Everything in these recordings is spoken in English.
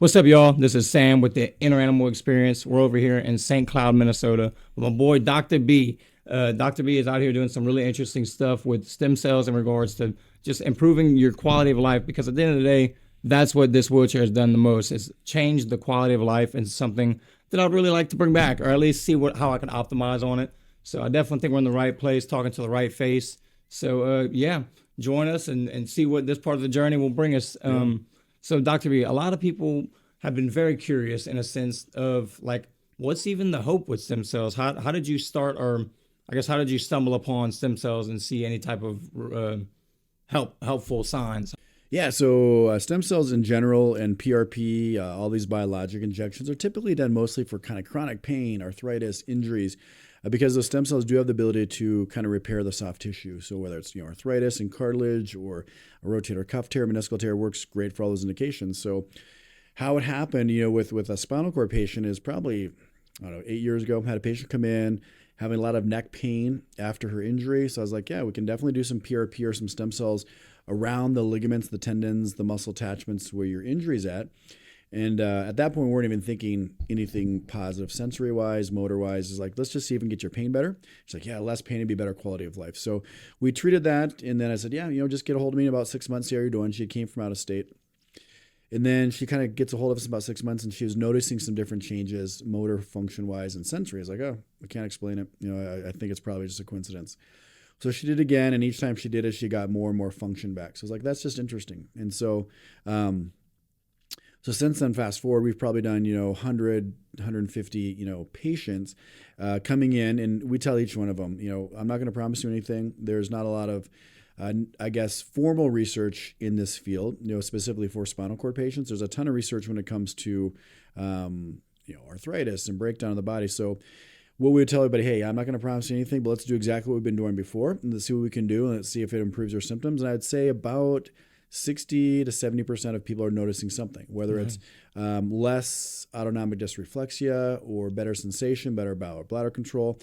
What's up, y'all? This is Sam with the Inner Animal Experience. We're over here in St. Cloud, Minnesota with my boy, Dr. B. Dr. B is out here doing some really interesting stuff with stem cells in regards to just improving your quality of life, because at the end of the day, that's what this wheelchair has done the most, is changed the quality of life and something that I'd really like to bring back, or at least see how I can optimize on it. So I definitely think we're in the right place, talking to the right face. So yeah, join us and see what this part of the journey will bring us. So, Dr. B, a lot of people have been very curious in a sense of like, what's even the hope with stem cells? How did you start, or I guess, how did you stumble upon stem cells and see any type of helpful signs? Yeah, so stem cells in general and PRP, all these biologic injections are typically done mostly for kind of chronic pain, arthritis, injuries, because those stem cells do have the ability to kind of repair the soft tissue. So whether it's arthritis and cartilage or a rotator cuff tear, meniscal tear, works great for all those indications. So how it happened, with a spinal cord patient is probably, I don't know, 8 years ago. Had a patient come in having a lot of neck pain after her injury. So I was like, yeah, we can definitely do some PRP or some stem cells around the ligaments, the tendons, the muscle attachments where your injury's at. And at that point, we weren't even thinking anything positive sensory-wise, motor-wise. It's like, let's just see if we can get your pain better. She's like, yeah, less pain would be better quality of life. So we treated that, and then I said, yeah, just get a hold of me in about 6 months, see how you're doing. She came from out of state. And then she kind of gets a hold of us in about 6 months, and she was noticing some different changes, motor function-wise and sensory. I was like, oh, I can't explain it. I think it's probably just a coincidence. So she did again, and each time she did it, she got more and more function back. So I was like, that's just interesting. And so since then, fast forward, we've probably done, 100, 150, patients coming in, and we tell each one of them, I'm not going to promise you anything. There's not a lot of, formal research in this field, specifically for spinal cord patients. There's a ton of research when it comes to, arthritis and breakdown of the body. So what we would tell everybody, hey, I'm not going to promise you anything, but let's do exactly what we've been doing before, and let's see what we can do, and let's see if it improves your symptoms. And I'd say about 60 to 70% of people are noticing something, whether it's less autonomic dysreflexia or better sensation, better bowel or bladder control.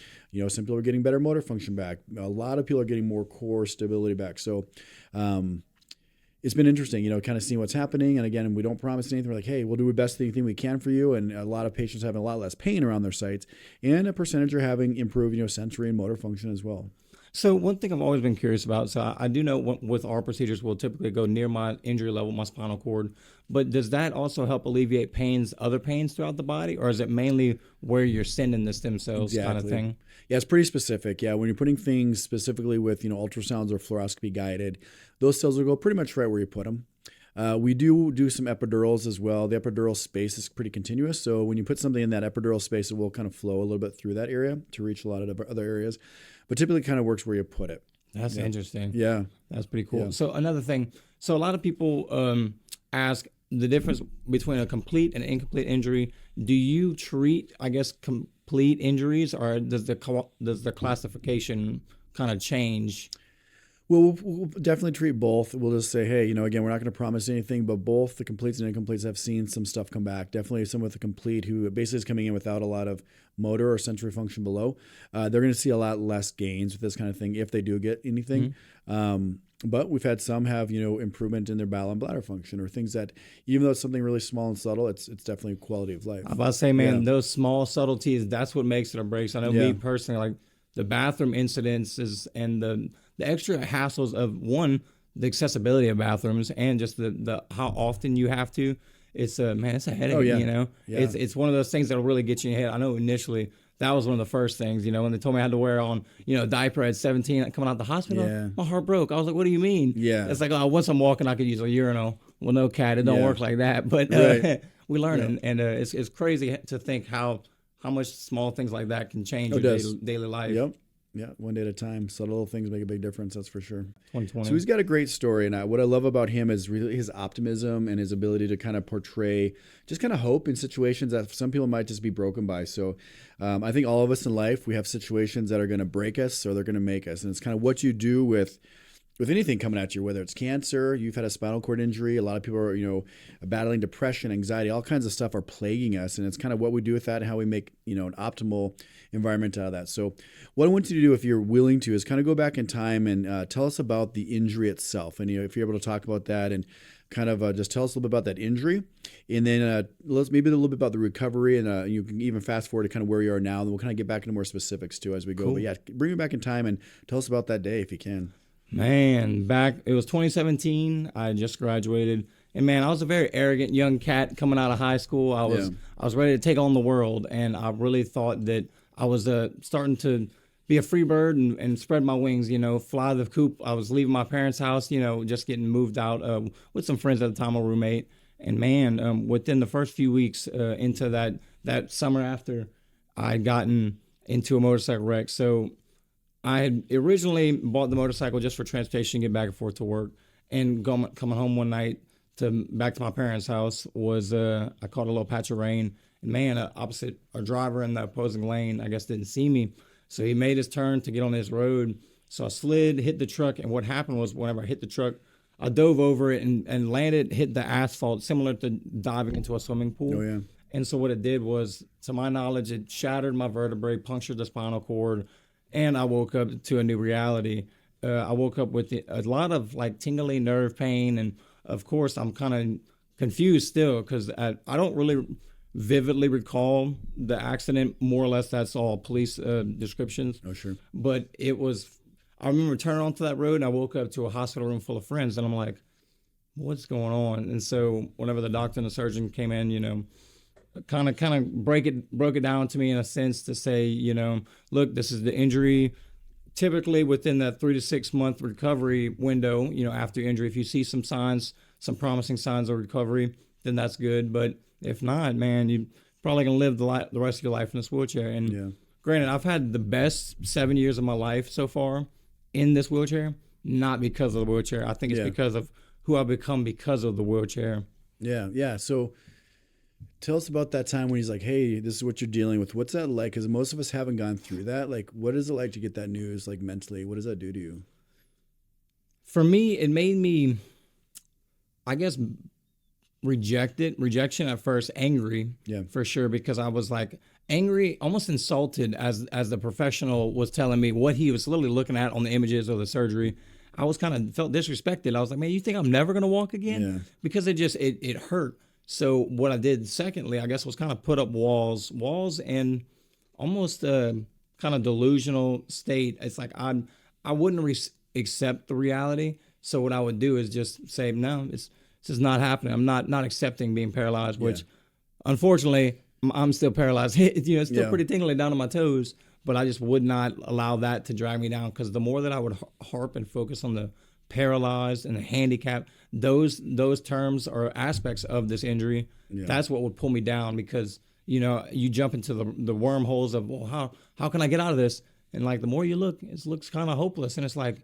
Some people are getting better motor function back. A lot of people are getting more core stability back. So it's been interesting, kind of seeing what's happening. And again, we don't promise anything. We're like, hey, we'll do the best thing we can for you. And a lot of patients having a lot less pain around their sites, and a percentage are having improved, sensory and motor function as well. So one thing I've always been curious about, so I do know with our procedures, we'll typically go near my injury level, my spinal cord, but does that also help alleviate other pains throughout the body, or is it mainly where you're sending the stem cells kind of thing? Yeah, it's pretty specific. Yeah, when you're putting things specifically with, ultrasounds or fluoroscopy guided, those cells will go pretty much right where you put them. We do some epidurals as well. The epidural space is pretty continuous. So when you put something in that epidural space, it will kind of flow a little bit through that area to reach a lot of other areas. But typically kind of works where you put it. That's interesting. Yeah. That's pretty cool. Yeah. So another thing, so a lot of people ask the difference between a complete and incomplete injury. Do you treat, I guess, complete injuries, or does the classification kind of change? Well, we'll definitely treat both. We'll just say, hey, again, we're not going to promise anything, but both the completes and incompletes have seen some stuff come back. Definitely some with the complete who basically is coming in without a lot of motor or sensory function below. They're going to see a lot less gains with this kind of thing if they do get anything. But we've had some have, improvement in their bowel and bladder function, or things that, even though it's something really small and subtle, it's definitely quality of life. I was about to say, man, those small subtleties, that's what makes it or breaks. I know me personally, like the bathroom incidences and the extra hassles of, one, the accessibility of bathrooms, and just the how often you have to. It's it's a headache. Oh, yeah. Yeah. It's one of those things that'll really get you in your head. I know initially that was one of the first things, when they told me I had to wear on, a diaper at 17 coming out the hospital. Yeah. My heart broke. I was like, what do you mean? Yeah. It's like, once I'm walking, I could use a urinal. Well, no, cat, it don't work like that. But we learn, and it's crazy to think how much small things like that can change your daily life. Yep. Yeah, one day at a time. Subtle little things make a big difference, that's for sure. 2020. So he's got a great story, and what I love about him is really his optimism and his ability to kind of portray just kind of hope in situations that some people might just be broken by. So I think all of us in life, we have situations that are going to break us or they're going to make us, and it's kind of what you do with anything coming at you, whether it's cancer, you've had a spinal cord injury, a lot of people are, battling depression, anxiety, all kinds of stuff are plaguing us. And it's kind of what we do with that and how we make, an optimal environment out of that. So what I want you to do, if you're willing to, is kind of go back in time and tell us about the injury itself. And, if you're able to talk about that and kind of just tell us a little bit about that injury, and then let's maybe a little bit about the recovery, and you can even fast forward to kind of where you are now, and we'll kind of get back into more specifics too as we go. Cool. But yeah, bring me back in time and tell us about that day if you can. Man, it was 2017. I just graduated, and man, I was a very arrogant young cat coming out of high school. I was ready to take on the world, and I really thought that I was starting to be a free bird and spread my wings, fly the coop. I was leaving my parents' house, just getting moved out with some friends at the time, a roommate. And man, within the first few weeks into that summer after, I had gotten into a motorcycle wreck. So I had originally bought the motorcycle just for transportation, get back and forth to work. And coming home one night back to my parents' house was I caught a little patch of rain. And man, a driver in the opposing lane, I guess, didn't see me. So he made his turn to get on this road. So I slid, hit the truck, and what happened was whenever I hit the truck, I dove over it and landed, hit the asphalt, similar to diving into a swimming pool. Oh, yeah. And so what it did was, to my knowledge, it shattered my vertebrae, punctured the spinal cord, and I woke up to a new reality. I woke up with a lot of like tingling nerve pain, and of course I'm kind of confused still because I don't really vividly recall the accident. More or less, that's all police descriptions. Oh, sure. But I remember turning onto that road and I woke up to a hospital room full of friends, and I'm like, what's going on? And so whenever the doctor and the surgeon came in, kind of broke it down to me in a sense to say, look, this is the injury. Typically within that 3 to 6 month recovery window, after injury, if you see some promising signs of recovery, then that's good. But if not, man, you're probably going to live the rest of your life in this wheelchair. And Granted, I've had the best 7 years of my life so far in this wheelchair, not because of the wheelchair. I think it's because of who I've become because of the wheelchair. Yeah. So tell us about that time when he's like, hey, this is what you're dealing with. What's that like? Because most of us haven't gone through that. Like, what is it like to get that news, like mentally? What does that do to you? For me, it made me, I guess, rejection at first, angry, for sure, because I was like angry, almost insulted as the professional was telling me what he was literally looking at on the images of the surgery. I was kind of felt disrespected. I was like, man, you think I'm never going to walk again? Yeah. Because it hurt. So what I did secondly, I guess, was kind of put up walls and almost a kind of delusional state. It's like I wouldn't accept the reality. So what I would do is just say, no, this is not happening. I'm not accepting being paralyzed, which unfortunately I'm still paralyzed. It's still pretty tingly down to my toes, but I just would not allow that to drag me down, because the more that I would harp and focus on the paralyzed and the handicap, those terms or aspects of this injury, that's what would pull me down, because you jump into the wormholes of, well, how can I get out of this? And like the more you look, it looks kind of hopeless, and it's like,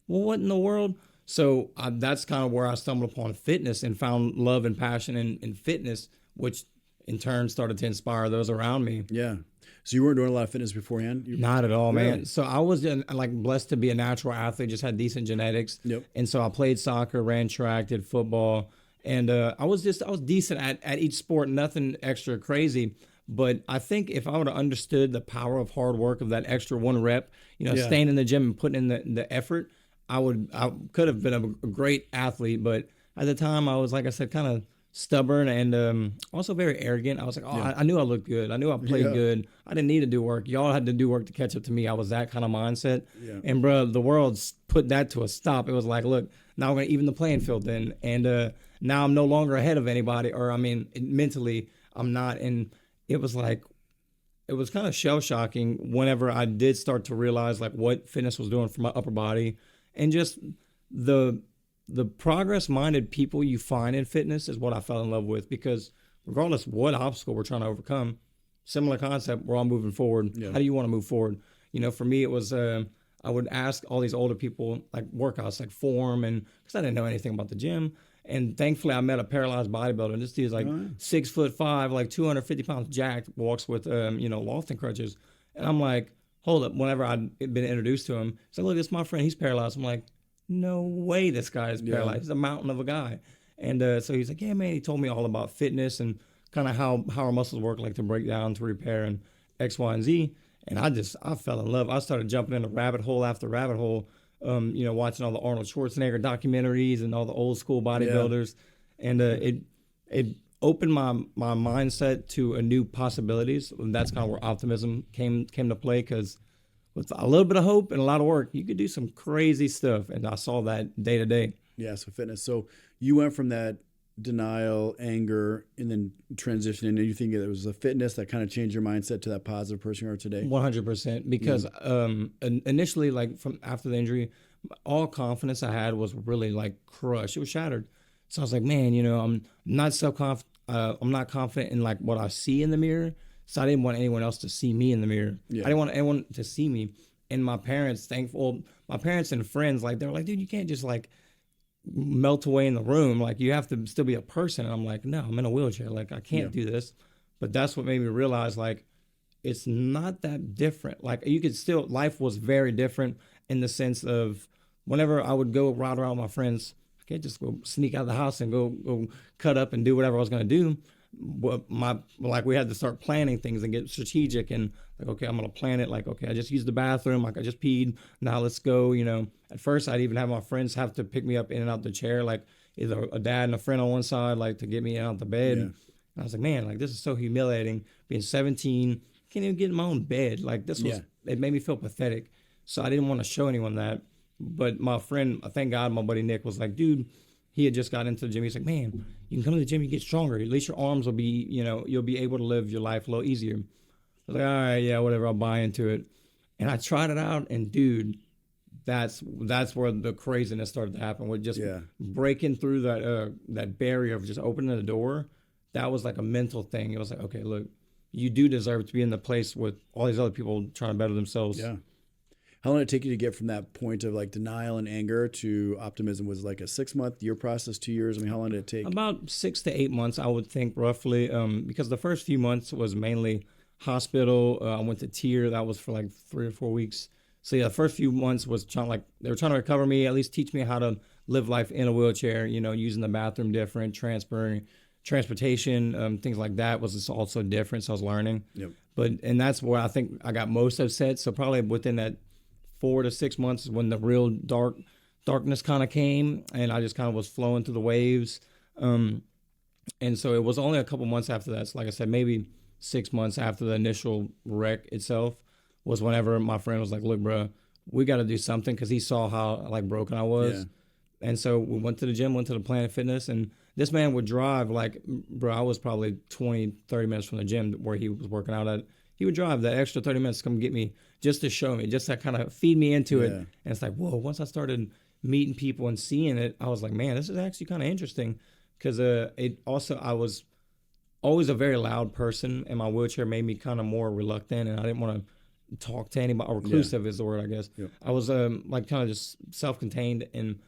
well, what in the world? So that's kind of where I stumbled upon fitness and found love and passion in fitness, which in turn started to inspire those around me. Yeah. So you weren't doing a lot of fitness beforehand? Not at all, man. So I was blessed to be a natural athlete, just had decent genetics. Yep. And so I played soccer, ran track, did football. And I was decent at each sport, nothing extra crazy. But I think if I would have understood the power of hard work, of that extra one rep, staying in the gym and putting in the effort, I could have been a great athlete. But at the time, I was, like I said, kind of stubborn and also very arrogant. I was like, I knew I looked good. I knew I played good. I didn't need to do work. Y'all had to do work to catch up to me. I was that kind of mindset. Yeah. And bro, the world put that to a stop. It was like, look, now we're gonna even the playing field then. And now I'm no longer ahead of anybody, or mentally I'm not. And it was like, it was kind of shell shocking whenever I did start to realize like what fitness was doing for my upper body, and just the progress-minded people you find in fitness is what I fell in love with, because regardless of what obstacle we're trying to overcome, similar concept, we're all moving forward. Yeah. How do you want to move forward? For me, it was, I would ask all these older people, like workouts, like form, and because I didn't know anything about the gym. And thankfully, I met a paralyzed bodybuilder. And this dude's like 6'5", like 250 pounds jacked, walks with, lofting crutches. And I'm like, hold up. Whenever I'd been introduced to him, he's like, look, this is my friend. He's paralyzed. I'm like, no way this guy is paralyzed. He's a mountain of a guy. And so he's like, yeah, man, he told me all about fitness and kind of how our muscles work, like to break down, to repair, and X, Y, and Z. And I fell in love. I started jumping into rabbit hole after rabbit hole, watching all the Arnold Schwarzenegger documentaries and all the old school bodybuilders. and it opened my mindset to a new possibilities. And that's kind of where optimism came to play, because with a little bit of hope and a lot of work, you could do some crazy stuff. And I saw that day to day. Yeah, so fitness. So you went from that denial, anger, and then transitioning, and you think it was the fitness that kind of changed your mindset to that positive person you are today? 100%. Because initially, like from after the injury, all confidence I had was really like crushed. It was shattered. So I was like, man, I'm not I'm not confident in like what I see in the mirror. So I didn't want anyone else to see me in the mirror. Yeah. I didn't want anyone to see me. And my parents, my parents and friends, like they're like, dude, you can't just like melt away in the room. Like you have to still be a person. And I'm like, no, I'm in a wheelchair. Like I can't do this. But that's what made me realize like it's not that different. Like you could still, life was very different in the sense of whenever I would go ride around with my friends, I can't just go sneak out of the house and go cut up and do whatever I was going to do. Like we had to start planning things and get strategic and like, okay, I'm going to plan it. Like, okay, I just used the bathroom. Like I just peed. Now let's go. At first I'd even have my friends have to pick me up in and out the chair, like either a dad and a friend on one side, like to get me out the bed. Yeah. And I was like, man, like this is so humiliating. Being 17, can't even get in my own bed. Like this was, it made me feel pathetic. So I didn't want to show anyone that. But my friend, thank God, my buddy Nick was like, dude, he had just got into the gym. He's like, man, you can come to the gym, you get stronger. At least your arms will be, you'll be able to live your life a little easier. I was like, all right, yeah, whatever, I'll buy into it. And I tried it out, and dude, that's where the craziness started to happen, with just breaking through that barrier of just opening the door. That was like a mental thing. It was like, okay, look, you do deserve to be in the place with all these other people trying to better themselves. Yeah. How long did it take you to get from that point of like denial and anger to optimism? Was it like a 6-month, year process, 2 years? I mean, how long did it take? About 6 to 8 months, I would think, roughly, because the first few months was mainly hospital. I went to TIER. That was for like 3 or 4 weeks. So yeah, the first few months was they were trying to recover me, at least teach me how to live life in a wheelchair, using the bathroom different, transportation, things like that was also different. So I was learning. Yep. And that's where I think I got most upset. So probably within that 4 to 6 months is when the real darkness kind of came, and I just kind of was flowing through the waves. And so it was only a couple months after that. So like I said, maybe 6 months after the initial wreck itself was whenever my friend was like, look, bro, we got to do something, because he saw how like broken I was. Yeah. And so we went to the gym, went to the Planet Fitness, and this man would drive like, bro, I was probably 20, 30 minutes from the gym where he was working out at. He would drive that extra 30 minutes to come get me, just to show me, just to kind of feed me into it. And it's like, whoa, once I started meeting people and seeing it, I was like, man, this is actually kind of interesting, because I was always a very loud person, and my wheelchair made me kind of more reluctant, and I didn't want to talk to anybody, or reclusive is the word, I guess. Yep. I was like kind of just self-contained, and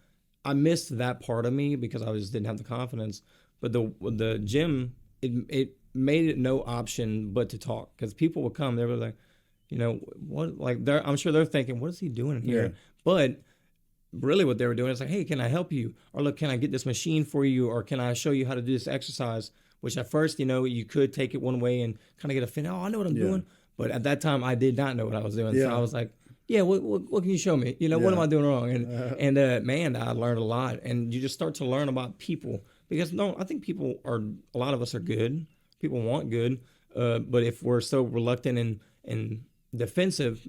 I missed that part of me because I just didn't have the confidence. But the gym, it made it no option but to talk, because people would come. They were like, what? Like I'm sure they're thinking, what is he doing in here? Yeah. But really, what they were doing is like, hey, can I help you? Or look, can I get this machine for you? Or can I show you how to do this exercise? Which at first, you could take it one way and kind of get a feeling, oh, I know what I'm doing. But at that time, I did not know what I was doing. Yeah. So I was like, yeah, what can you show me? What am I doing wrong? And man, I learned a lot. And you just start to learn about people, because I think a lot of us are good. People want good. But if we're so reluctant and defensive,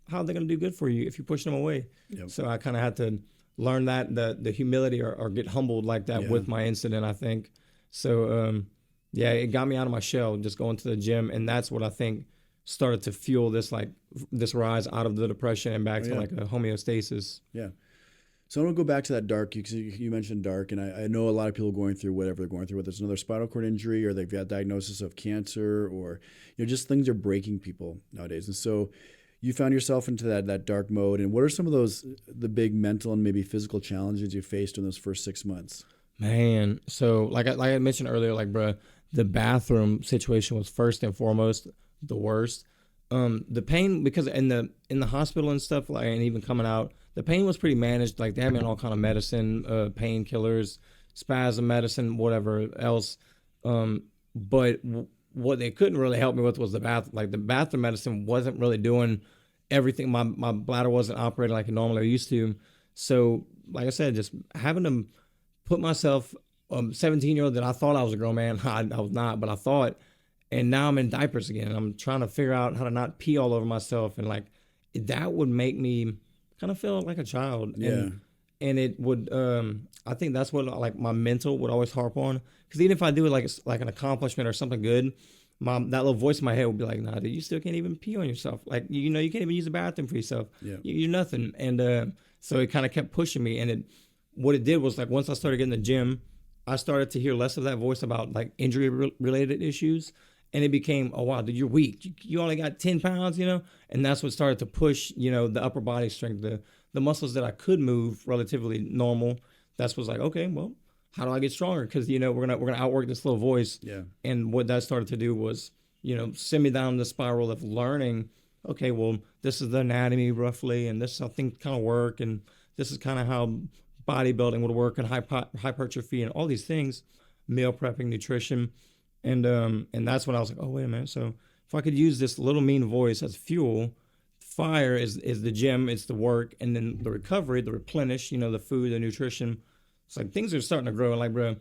how are they going to do good for you if you push them away? Yep. So I kind of had to learn that, the humility, or get humbled like that with my incident, I think. So, it got me out of my shell, just going to the gym. And that's what I think started to fuel this rise out of the depression and back to like a homeostasis. Yeah. So I want to go back to that dark, because you mentioned dark, and I know a lot of people going through whatever they're going through, whether it's another spinal cord injury, or they've got diagnosis of cancer, or just things are breaking people nowadays. And so you found yourself into that dark mode. And what are some of the big mental and maybe physical challenges you faced in those first 6 months? Man, so like I mentioned earlier, like, bro, the bathroom situation was first and foremost the worst. The pain, because in the hospital and stuff, like, and even coming out, the pain was pretty managed. Like they had me on all kind of medicine, painkillers, spasm medicine, whatever else. But what they couldn't really help me with was the bathroom medicine wasn't really doing everything. My bladder wasn't operating like it normally used to. So, like I said, just having to put myself 17-year-old that I thought I was a grown man. I was not, but I thought. And now I'm in diapers again. And I'm trying to figure out how to not pee all over myself. And like that would make me kind of feel like a child. Yeah. And it would, I think that's what like my mental would always harp on. Because even if I do it like an accomplishment or something good, that little voice in my head would be like, nah, dude, you still can't even pee on yourself. Like, you can't even use the bathroom for yourself. Yeah. You're nothing. And so it kind of kept pushing me. And what it did was like once I started getting in the gym, I started to hear less of that voice about like injury related issues. And it became, oh, wow, dude, you're weak. You only got 10 pounds, And that's what started to push, the upper body strength, the muscles that I could move relatively normal. That's was like, okay, well, how do I get stronger? Because, we're gonna outwork this little voice. Yeah. And what that started to do was, send me down the spiral of learning, okay, well, this is the anatomy roughly, and this is how things kind of work, and this is kind of how bodybuilding would work, and hypertrophy and all these things, meal prepping, nutrition. And that's when I was like, oh, wait a minute. So if I could use this little mean voice as fuel, fire is the gym, it's the work, and then the recovery, the replenish, the food, the nutrition. It's like things are starting to grow. And like, bro,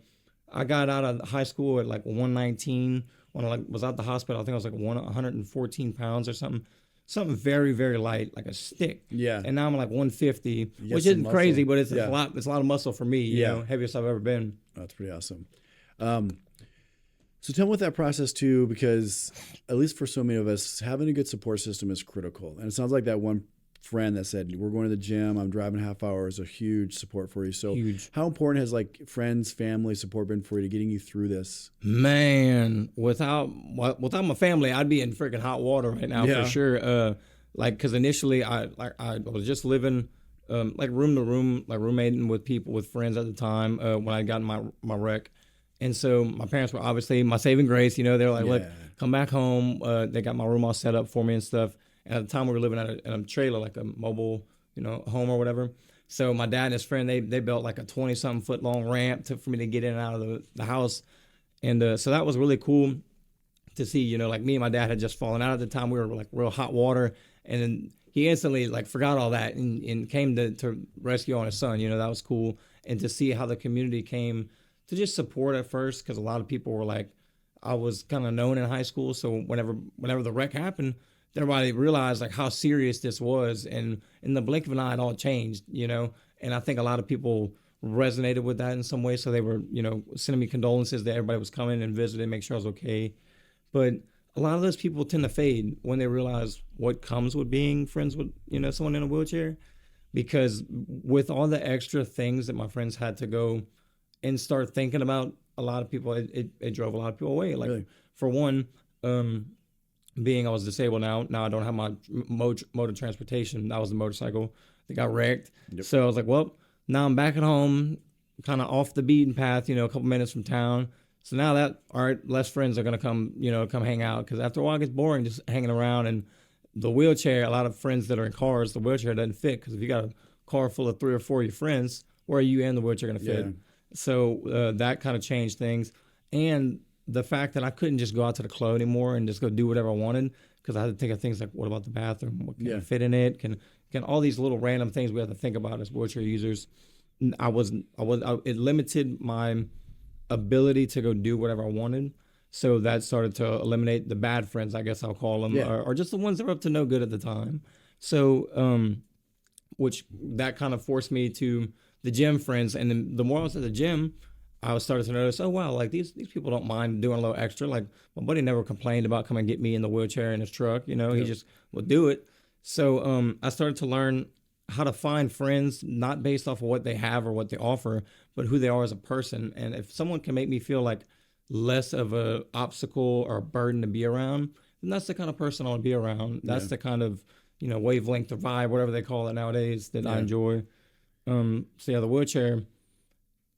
I got out of high school at like 119. When I was out the hospital, I think I was like 114 pounds or something. Something very, very light, like a stick. Yeah. And now I'm like 150, which isn't crazy, but it's a lot. It's a lot of muscle for me. Heaviest I've ever been. That's pretty awesome. So tell me what that process too, because at least for so many of us, having a good support system is critical. And it sounds like that one friend that said, we're going to the gym, I'm driving a half hour, is a huge support for you. So how important has like friends, family support been for you to getting you through this? Man, without my family, I'd be in freaking hot water right now for sure. Cause initially I was just living like room to room, like roommating with friends at the time when I got my wreck. And so my parents were obviously my saving grace. They're like, look, come back home. They got my room all set up for me and stuff. And at the time we were living at a trailer, like a mobile, home or whatever. So my dad and his friend, they built like a 20-something foot long ramp for me to get in and out of the house. And so that was really cool to see, like me and my dad had just fallen out at the time. We were like real hot water. And then he instantly like forgot all that and came to rescue on his son. That was cool. And to see how the community came to just support at first, because a lot of people were like, I was kind of known in high school, so whenever the wreck happened, everybody realized like how serious this was, and in the blink of an eye, it all changed, And I think a lot of people resonated with that in some way, so they were, sending me condolences that everybody was coming and visiting, make sure I was okay. But a lot of those people tend to fade when they realize what comes with being friends with, someone in a wheelchair, because with all the extra things that my friends had to go and start thinking about, a lot of people, it drove a lot of people away. Like, really? For one, being I was disabled now I don't have my mode of transportation. That was the motorcycle that got wrecked. Yep. So I was like, well, now I'm back at home, kind of off the beaten path, a couple minutes from town. So now that, all right, less friends are going to come hang out, because after a while it gets boring just hanging around. And the wheelchair, a lot of friends that are in cars, the wheelchair doesn't fit, because if you got a car full of 3 or 4 of your friends, where are you and the wheelchair going to fit? Yeah. So that kind of changed things. And the fact that I couldn't just go out to the club anymore and just go do whatever I wanted, because I had to think of things like, what about the bathroom? What can I fit in it? Can all these little random things we have to think about as wheelchair users. It limited my ability to go do whatever I wanted. So that started to eliminate the bad friends, I guess I'll call them, or just the ones that were up to no good at the time. So, which that kind of forced me to the gym friends. And then the more I was at the gym, I was starting to notice, oh, wow, like these people don't mind doing a little extra. Like my buddy never complained about coming and get me in the wheelchair in his truck. He just would do it. So I started to learn how to find friends, not based off of what they have or what they offer, but who they are as a person. And if someone can make me feel like less of a obstacle or a burden to be around, then that's the kind of person I want to be around. That's the kind of, wavelength or vibe, whatever they call it nowadays, that I enjoy. The wheelchair,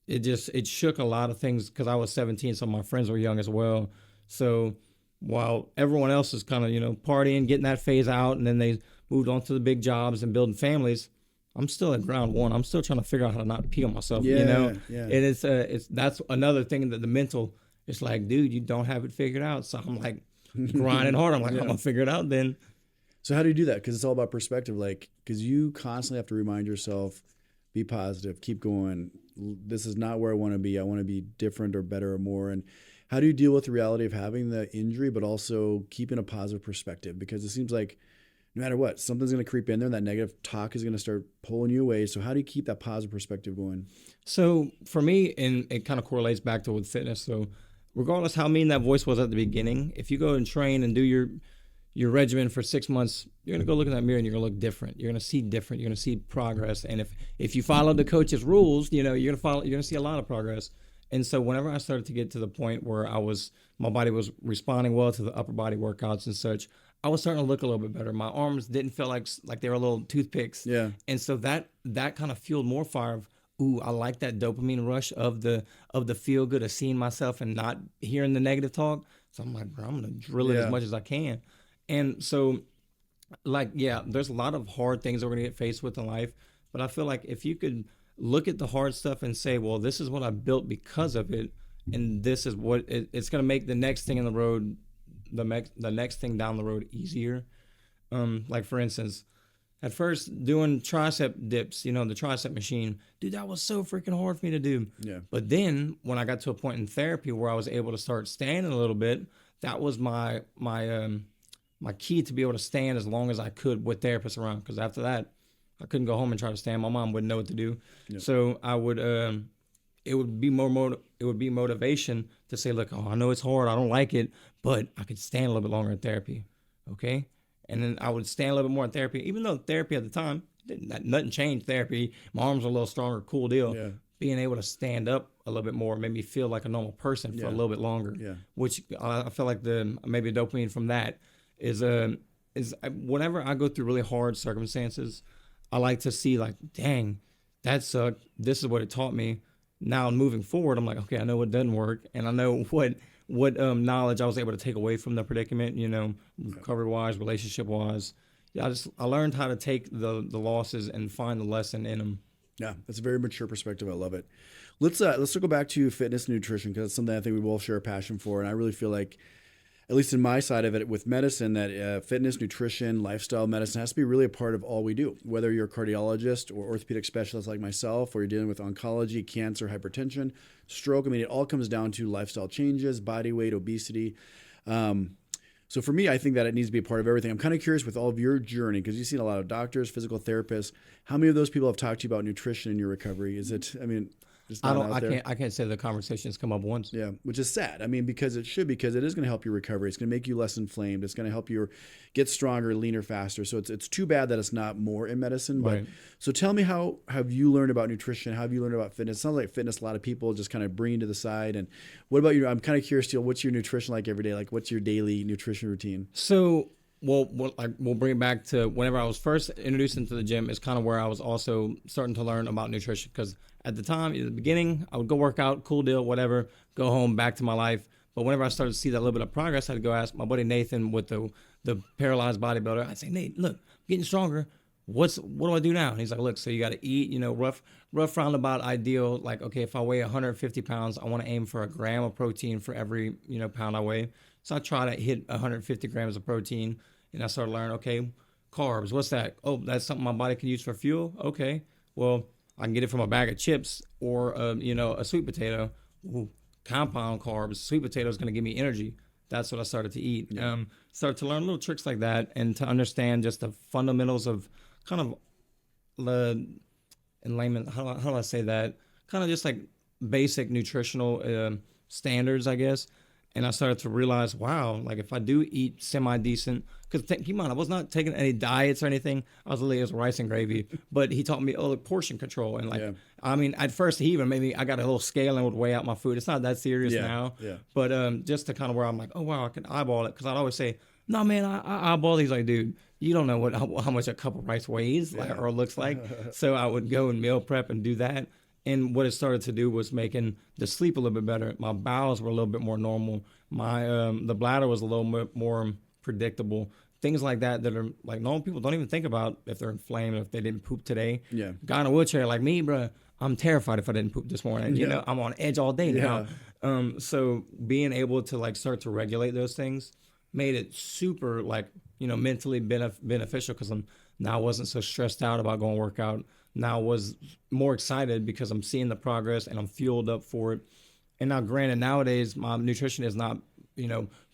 it shook a lot of things, because I was 17, so my friends were young as well. So while everyone else is kind of, partying, getting that phase out, and then they moved on to the big jobs and building families, I'm still at ground one. I'm still trying to figure out how to not pee on myself, And that's another thing, that the mental, it's like, dude, you don't have it figured out. So I'm like grinding hard. I'm like, I'm going to figure it out then. So how do you do that? Because it's all about perspective, because you constantly have to remind yourself be positive, keep going. This is not where I want to be. I want to be different or better or more. And how do you deal with the reality of having the injury, but also keeping a positive perspective? Because it seems like no matter what, something's going to creep in there and that negative talk is going to start pulling you away. So how do you keep that positive perspective going? So for me, and it kind of correlates back to with fitness. So regardless how mean that voice was at the beginning, if you go and train and do your regimen for 6 months, you're gonna go look in that mirror and you're gonna look different. You're gonna see different. You're gonna see progress. And if you follow the coach's rules, you're gonna see a lot of progress. And so whenever I started to get to the point where my body was responding well to the upper body workouts and such, I was starting to look a little bit better. My arms didn't feel like they were little toothpicks. Yeah. And so that kind of fueled more fire of, ooh, I like that dopamine rush of the feel good of seeing myself and not hearing the negative talk. So I'm like, bro, I'm gonna drill it as much as I can. And so, like, yeah, there's a lot of hard things that we're gonna get faced with in life. But I feel like if you could look at the hard stuff and say, well, this is what I built because of it, and this is what it's gonna make the next thing in the road, the next thing down the road easier. Like for instance, at first doing tricep dips, the tricep machine, dude, that was so freaking hard for me to do. Yeah. But then when I got to a point in therapy where I was able to start standing a little bit, that was my key to be able to stand as long as I could with therapists around. Because after that, I couldn't go home and try to stand. My mom wouldn't know what to do. Yep. So I would, it would be motivation to say, look, oh, I know it's hard, I don't like it, but I could stand a little bit longer in therapy, okay? And then I would stand a little bit more in therapy, even though therapy at the time, nothing changed therapy. My arms were a little stronger, cool deal. Yeah. Being able to stand up a little bit more made me feel like a normal person for a little bit longer. Yeah. Which I feel like maybe dopamine from that is whenever I go through really hard circumstances, I like to see like, dang, that sucked. This is what it taught me. Now moving forward, I'm like, okay, I know what doesn't work, and I know what knowledge I was able to take away from the predicament, recovery wise, relationship wise. Yeah, I learned how to take the losses and find the lesson in them. Yeah, that's a very mature perspective. I love it. Let's go back to fitness and nutrition, because it's something I think we both share a passion for, and I really feel like, at least in my side of it with medicine, that fitness, nutrition, lifestyle medicine has to be really a part of all we do. Whether you're a cardiologist or orthopedic specialist like myself, or you're dealing with oncology, cancer, hypertension, stroke, I mean, it all comes down to lifestyle changes, body weight, obesity. So for me, I think that it needs to be a part of everything. I'm kind of curious with all of your journey, because you've seen a lot of doctors, physical therapists. How many of those people have talked to you about nutrition in your recovery? Is it, I mean... I can't say the conversation's come up once. Yeah, which is sad. I mean, because it should, because it is going to help your recovery. It's going to make you less inflamed. It's going to help you get stronger, leaner, faster. So it's too bad that it's not more in medicine. But right. So tell me, how have you learned about nutrition? How have you learned about fitness? It sounds like fitness, a lot of people just kind of bring to the side. And what about you? I'm kind of curious, Teal, what's your nutrition like every day? Like, what's your daily nutrition routine? So, we'll bring it back to whenever I was first introduced into the gym is kind of where I was also starting to learn about nutrition, because at the time, in the beginning, I would go work out, cool deal, whatever, go home, back to my life. But whenever I started to see that little bit of progress, I had to go ask my buddy Nathan with the paralyzed bodybuilder. I'd say, Nate, look, I'm getting stronger. What do I do now? And he's like, look, so you got to eat, rough roundabout ideal. Like, okay, if I weigh 150 pounds, I want to aim for a gram of protein for every, pound I weigh. So I try to hit 150 grams of protein, and I started learning, okay, carbs, what's that? Oh, that's something my body can use for fuel? Okay, well, I can get it from a bag of chips or, a sweet potato. Ooh, compound carbs. Sweet potato is going to give me energy. That's what I started to eat. Yeah. Started to learn little tricks like that, and to understand just the fundamentals of kind of, in layman, how do I say that? Kind of just like basic nutritional standards, I guess. And I started to realize, wow, like if I do eat semi-decent, because keep in mind, I was not taking any diets or anything. I was literally just rice and gravy. But he taught me, look, portion control. And like, yeah. I mean, at first he even made me, I got a little scale and would weigh out my food. It's not that serious now. Yeah. But just to kind of where I'm like, oh, wow, I can eyeball it. Because I'd always say, no, man, I eyeball these. Like, dude, you don't know how much a cup of rice weighs or looks like. So I would go and meal prep and do that. And what it started to do was making the sleep a little bit better. My bowels were a little bit more normal. My the bladder was a little bit more predictable. Things like that are like normal people don't even think about if they're inflamed, if they didn't poop today. Yeah. Guy in a wheelchair like me, bro, I'm terrified if I didn't poop this morning. Yeah. I'm on edge all day now. So being able to like start to regulate those things made it super like, mentally beneficial, because I wasn't so stressed out about going to work out. now was more excited because I'm seeing the progress and I'm fueled up for it. And now, granted, nowadays my nutrition is not,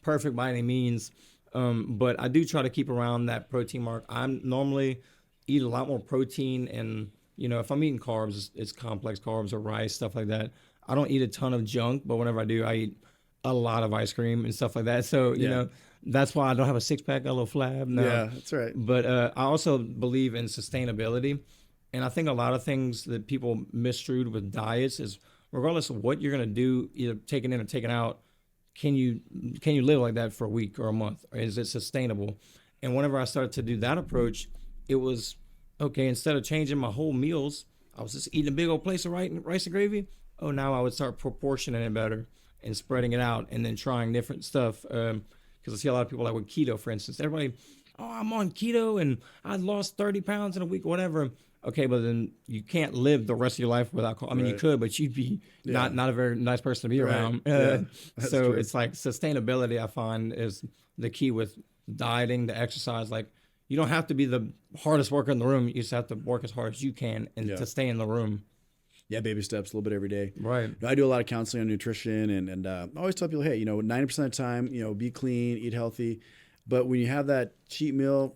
perfect by any means, but I do try to keep around that protein mark. I'm normally eat a lot more protein, and if I'm eating carbs, it's complex carbs or rice, stuff like that. I don't eat a ton of junk, but whenever I do, I eat a lot of ice cream and stuff like that. So Yeah. that's why I don't have a six pack, a little flab. No, Yeah, that's right. but I also believe in sustainability, and I think a lot of things that people misstrued with diets is regardless of what you're gonna do, either taking in or taking out, can you live like that for a week or a month? Or is it sustainable? And whenever I started to do that approach, it was okay. Instead of changing my whole meals, I was just eating a big old place of rice and gravy. Oh, now I would start proportioning it better and spreading it out, and then trying different stuff. Because I see a lot of people like with keto, for instance. Everybody, oh, I'm on keto and I lost 30 pounds in a week, or whatever. Okay, but then you can't live the rest of your life without. I mean, you Right. could, but you'd be Yeah. not a very nice person to be Right. around. Yeah, that's So true. it's like sustainability. I find is the key with dieting, the exercise. Like you don't have to be the hardest worker in the room. You just have to work as hard as you can and Yeah. to stay in the room. Yeah, baby steps, a little bit every day. Right. I do a lot of counseling on nutrition, and I always tell people, hey, 90% of the time, be clean, eat healthy. But when you have that cheat meal,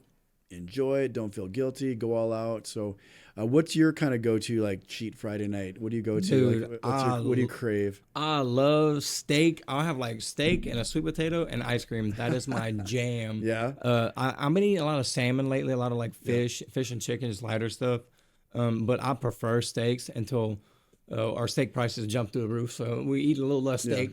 enjoy it. Don't feel guilty. Go all out. So, what's your kind of go-to like cheat Friday night? What do you go to? Dude, Like, what do you crave? I love steak. I'll have like steak and a sweet potato and ice cream. That is my jam. Yeah. I've been eating a lot of salmon lately, a lot of like fish and chicken, just lighter stuff. But I prefer steaks until our steak prices jump through the roof. So we eat a little less steak.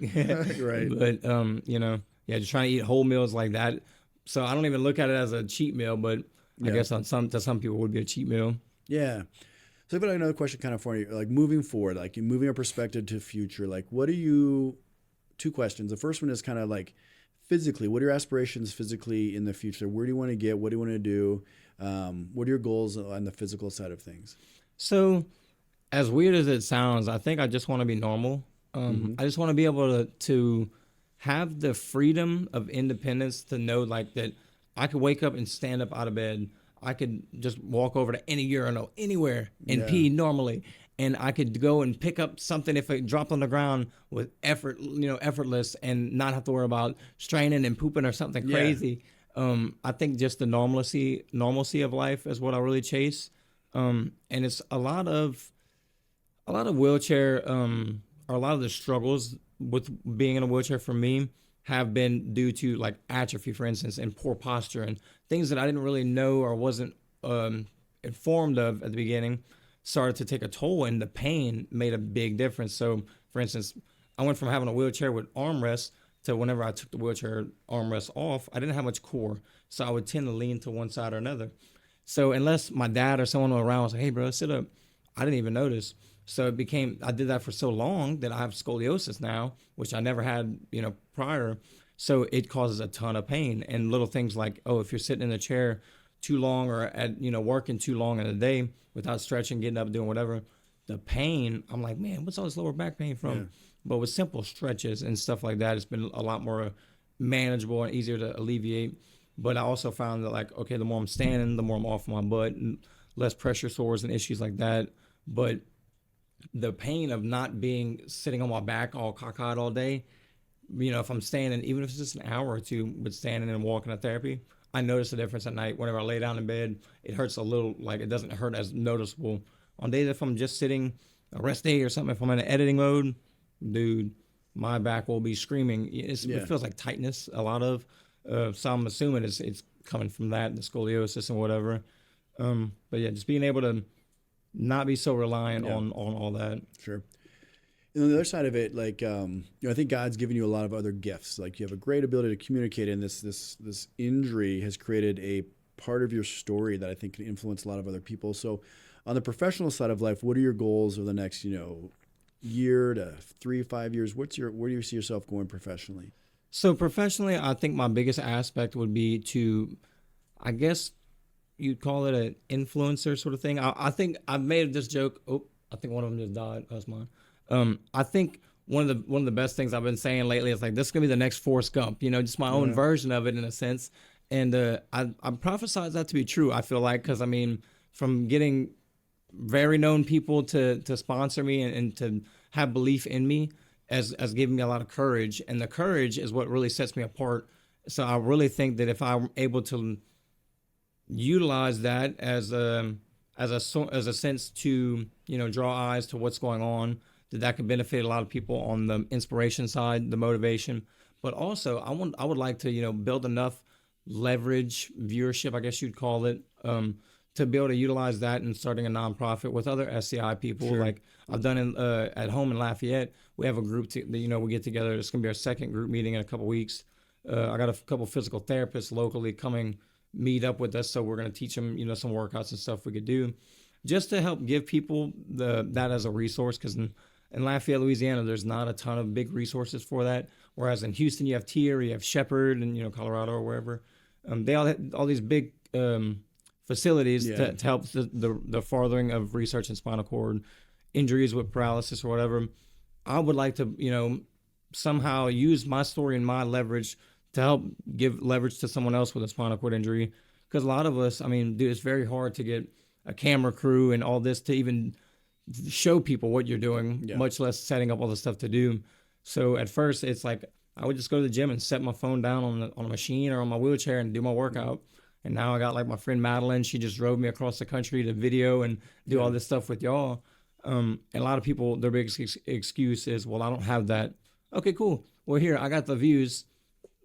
Right. But yeah, just trying to eat whole meals like that. So I don't even look at it as a cheat meal, but I Yeah. guess to some people it would be a cheat meal. Yeah. So I've got another question kind of for you. Like moving forward, like you moving our perspective to future, like what are you, two questions. The first one is kind of like physically, what are your aspirations physically in the future? Where do you want to get? What do you want to do? What are your goals on the physical side of things? So as weird as it sounds, I think I just want to be normal. I just want to be able to have the freedom of independence to know like that I could wake up and stand up out of bed. I could just walk over to any urinal anywhere and Yeah. pee normally. And I could go and pick up something if it dropped on the ground with effortless, and not have to worry about straining and pooping or something Yeah. crazy. I think just the normalcy of life is what I really chase. And it's a lot of wheelchair, or a lot of the struggles with being in a wheelchair for me have been due to like atrophy, for instance, and poor posture and things that I didn't really know or wasn't informed of at the beginning started to take a toll, and the pain made a big difference. So, for instance, I went from having a wheelchair with armrests to whenever I took the wheelchair armrest off, I didn't have much core, so I would tend to lean to one side or another. So unless my dad or someone around was like, "Hey, bro, sit up," I didn't even notice. So I did that for so long that I have scoliosis now, which I never had, prior. So it causes a ton of pain, and little things like, oh, if you're sitting in a chair too long, or working too long in a day without stretching, getting up, doing whatever, the pain, I'm like, man, what's all this lower back pain from? Yeah. But with simple stretches and stuff like that, it's been a lot more manageable and easier to alleviate. But I also found that like, okay, the more I'm standing, the more I'm off my butt, and less pressure sores and issues like that. But the pain of not being sitting on my back all cockeyed all day, if I'm standing, even if it's just an hour or two, but standing and walking at therapy, I notice a difference at night. Whenever I lay down in bed, it hurts a little, like it doesn't hurt as noticeable. On days if I'm just sitting, a rest day or something, if I'm in an editing mode, dude, my back will be screaming. Yeah. It feels like tightness, a lot of. So I'm assuming it's coming from that, the scoliosis and whatever. But yeah, just being able to not be so reliant Yeah. on all that. Sure. And on the other side of it, like I think God's given you a lot of other gifts. Like you have a great ability to communicate, and this injury has created a part of your story that I think can influence a lot of other people. So, on the professional side of life, what are your goals over the next year to 3-5 years? Where do you see yourself going professionally? So professionally, I think my biggest aspect would be to, I guess you'd call it an influencer sort of thing. I think I've made this joke. Oh, I think one of them just died. That's mine. I think one of the best things I've been saying lately is like, this is gonna be the next Forrest Gump. Just my own version of it in a sense. And I prophesied that to be true. I feel like, because I mean, from getting very known people to sponsor me and to have belief in me as giving me a lot of courage. And the courage is what really sets me apart. So I really think that if I'm able to utilize that as a sense to draw eyes to what's going on, that could benefit a lot of people on the inspiration side, the motivation. But also I would like to build enough leverage, viewership, I guess you'd call it, to be able to utilize that in starting a nonprofit with other SCI people. Sure. Like I've done at home in Lafayette. We have a group we get together. It's gonna be our second group meeting in a couple weeks. I got a couple physical therapists locally coming meet up with us, so we're gonna teach them some workouts and stuff we could do, just to help give people that as a resource. Because in Lafayette, Louisiana, there's not a ton of big resources for that. Whereas in Houston, you have Tier, you have Shepherd, and Colorado or wherever. They all have all these big facilities to help the furthering of research in spinal cord injuries with paralysis or whatever. I would like to somehow use my story and my leverage to help give leverage to someone else with a spinal cord injury. Because a lot of us, dude, it's very hard to get a camera crew and all this to even show people what you're doing, much less setting up all the stuff to do. So at first, it's like I would just go to the gym and set my phone down on a machine or on my wheelchair and do my workout. And now I got like my friend Madeline. She just drove me across the country to video and do all this stuff with y'all. And a lot of people, their biggest excuse is, well, I don't have that. Okay, cool. Well, here, I got the views.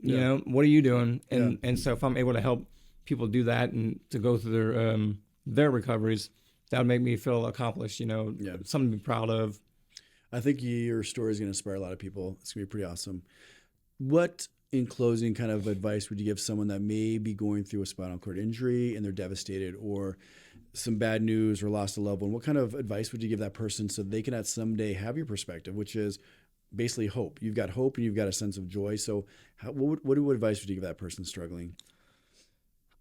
What are you doing? And so if I'm able to help people do that and to go through their recoveries, that would make me feel accomplished, something to be proud of. I think your story is going to inspire a lot of people. It's going to be pretty awesome. What, in closing, kind of advice would you give someone that may be going through a spinal cord injury and they're devastated, or some bad news or lost a loved one? What kind of advice would you give that person so they can someday have your perspective, which is basically hope? You've got hope and you've got a sense of joy. So what advice would you give that person struggling?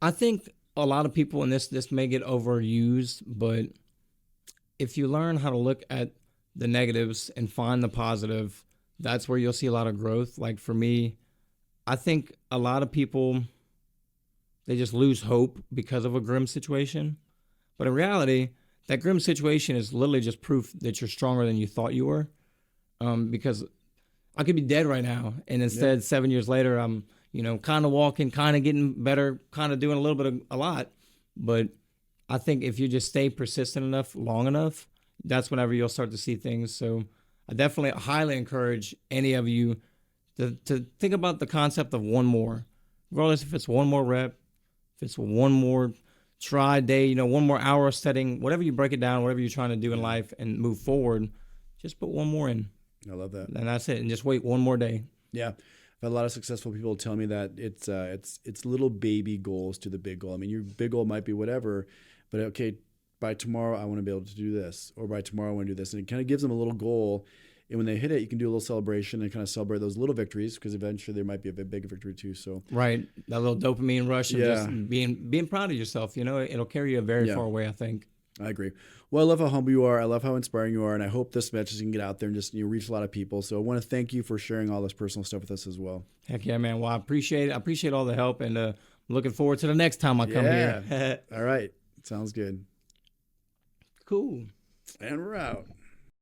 I think a lot of people, and this may get overused, but if you learn how to look at the negatives and find the positive, that's where you'll see a lot of growth. Like for me, I think a lot of people, they just lose hope because of a grim situation. But in reality, that grim situation is literally just proof that you're stronger than you thought you were. Because I could be dead right now, and instead 7 years later, I'm kind of walking, kind of getting better, kind of doing a little bit of a lot. But I think if you just stay persistent enough, long enough, that's whenever you'll start to see things. So I definitely highly encourage any of you to think about the concept of one more, regardless if it's one more rep, if it's one more try day, one more hour of setting, whatever you break it down, whatever you're trying to do in life and move forward, just put one more in. I love that. And that's it. And just wait one more day. Yeah. I've had a lot of successful people tell me that it's little baby goals to the big goal. Your big goal might be whatever, but okay, by tomorrow I want to be able to do this, or by tomorrow I want to do this. And it kind of gives them a little goal. And when they hit it, you can do a little celebration and kind of celebrate those little victories, because eventually there might be a big victory too. So right, that little dopamine rush of just being proud of yourself. It'll carry you very far away, I think. I agree. Well, I love how humble you are. I love how inspiring you are. And I hope this message can get out there and just reach a lot of people. So I want to thank you for sharing all this personal stuff with us as well. Heck yeah, man. Well, I appreciate it. I appreciate all the help, and I'm looking forward to the next time I come here. All right. Sounds good. Cool. And we're out.